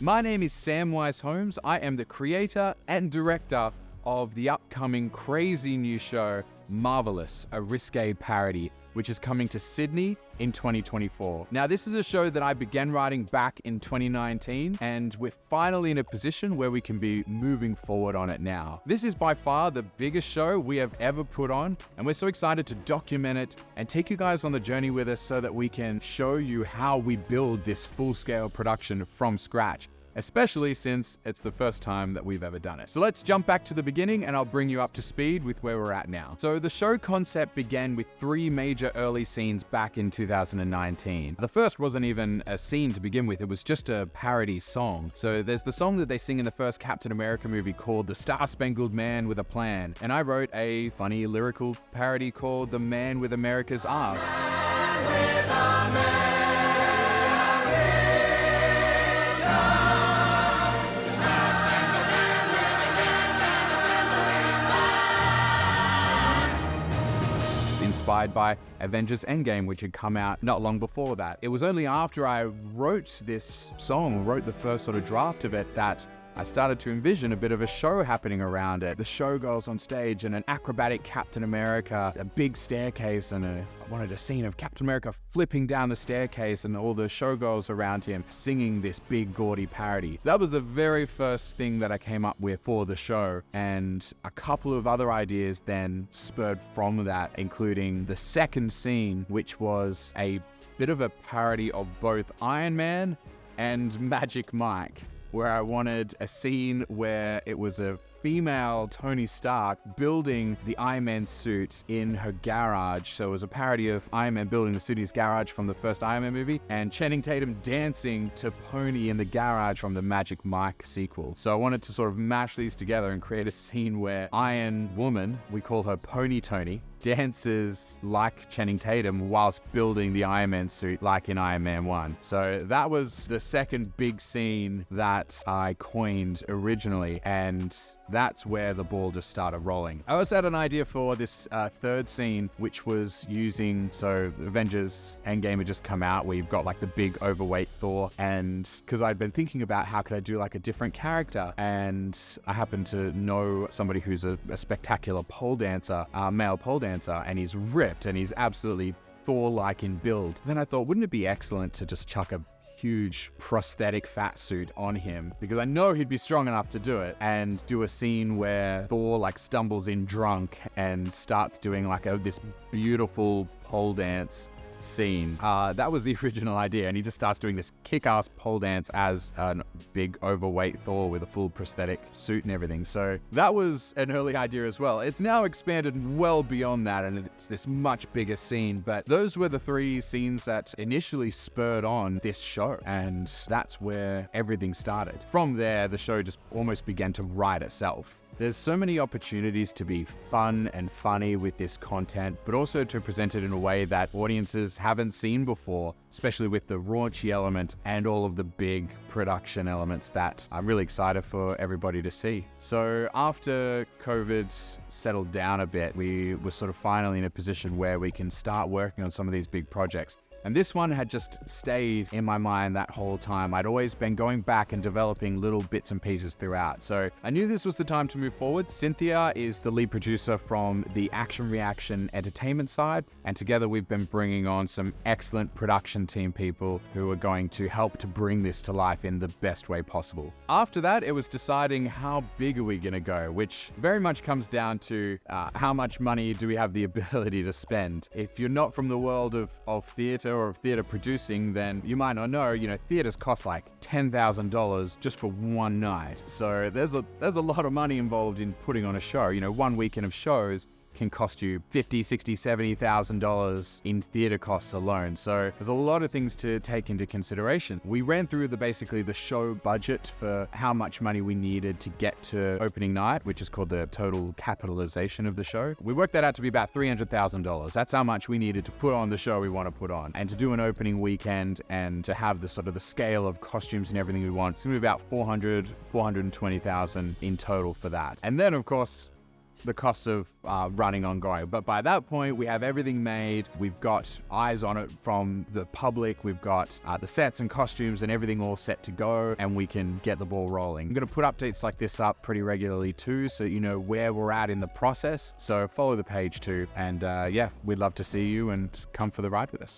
My name is Sam Wise-Holmes. I am the creator and director of the upcoming crazy new show, Marvelous, a Risqué Parody, which is coming to Sydney in 2024. Now, this is a show that I began writing back in 2019, and we're finally in a position where we can be moving forward on it now. This is by far the biggest show we have ever put on, and we're so excited to document it and take you guys on the journey with us so that we can show you how we build this full-scale production from scratch, especially since it's the first time that we've ever done it. So let's jump back to the beginning and I'll bring you up to speed with where we're at now. So the show concept began with 3 major early scenes back in 2019. The first wasn't even a scene to begin with, it was just a parody song. So there's the song that they sing in the first Captain America movie called The Star-Spangled Man with a Plan. And I wrote a funny lyrical parody called The Man with America's Arse. Inspired by Avengers Endgame, which had come out not long before that. It was only after I wrote this song, wrote the first sort of draft of it, that I started to envision a bit of a show happening around it. The showgirls on stage and an acrobatic Captain America, a big staircase, and I wanted a scene of Captain America flipping down the staircase and all the showgirls around him singing this big gaudy parody. So that was the very first thing that I came up with for the show, and a couple of other ideas then spurred from that, including the second scene, which was a bit of a parody of both Iron Man and Magic Mike, where I wanted a scene where it was a female Tony Stark building the Iron Man suit in her garage. So it was a parody of Iron Man building the suit in his garage from the first Iron Man movie, and Channing Tatum dancing to Pony in the garage from the Magic Mike sequel. So I wanted to sort of mash these together and create a scene where Iron Woman, we call her Pony Tony, dances like Channing Tatum whilst building the Iron Man suit like in Iron Man 1. So that was the second big scene that I coined originally, and that's where the ball just started rolling. I also had an idea for this third scene, which was using, so Avengers Endgame had just come out, where you've got like the big overweight Thor, and because I'd been thinking about how could I do like a different character, and I happen to know somebody who's a spectacular pole dancer, male pole dancer, and he's ripped and he's absolutely Thor-like in build. Then I thought, wouldn't it be excellent to just chuck a huge prosthetic fat suit on him, because I know he'd be strong enough to do it, and do a scene where Thor like stumbles in drunk and starts doing like this beautiful pole dance scene. That was the original idea, and he just starts doing this kick-ass pole dance as a big overweight Thor with a full prosthetic suit and everything. So that was an early idea as well. It's now expanded well beyond that, and it's this much bigger scene, but those were the 3 scenes that initially spurred on this show, and that's where everything started. From there, the show just almost began to write itself. There's so many opportunities to be fun and funny with this content, but also to present it in a way that audiences haven't seen before, especially with the raunchy element and all of the big production elements that I'm really excited for everybody to see. So after COVID settled down a bit, we were sort of finally in a position where we can start working on some of these big projects. And this one had just stayed in my mind that whole time. I'd always been going back and developing little bits and pieces throughout. So I knew this was the time to move forward. Cynthia is the lead producer from the Action Reaction entertainment side. And together we've been bringing on some excellent production team people who are going to help to bring this to life in the best way possible. After that, it was deciding how big are we gonna go, which very much comes down to how much money do we have the ability to spend. If you're not from the world of theatre or of theatre producing, then you might not know, theatres cost like $10,000 just for one night. So there's a lot of money involved in putting on a show. One weekend of shows can cost you $50,000, $60,000, $70,000 in theatre costs alone. So there's a lot of things to take into consideration. We ran through basically the show budget for how much money we needed to get to opening night, which is called the total capitalization of the show. We worked that out to be about $300,000. That's how much we needed to put on the show we want to put on. And to do an opening weekend and to have the sort of the scale of costumes and everything we want, it's going to be about $420,000 in total for that. And then, of course, the cost of running ongoing. But by that point, we have everything made. We've got eyes on it from the public. We've got the sets and costumes and everything all set to go, and we can get the ball rolling. I'm going to put updates like this up pretty regularly too, so you know where we're at in the process. So follow the page too. And yeah, we'd love to see you and come for the ride with us.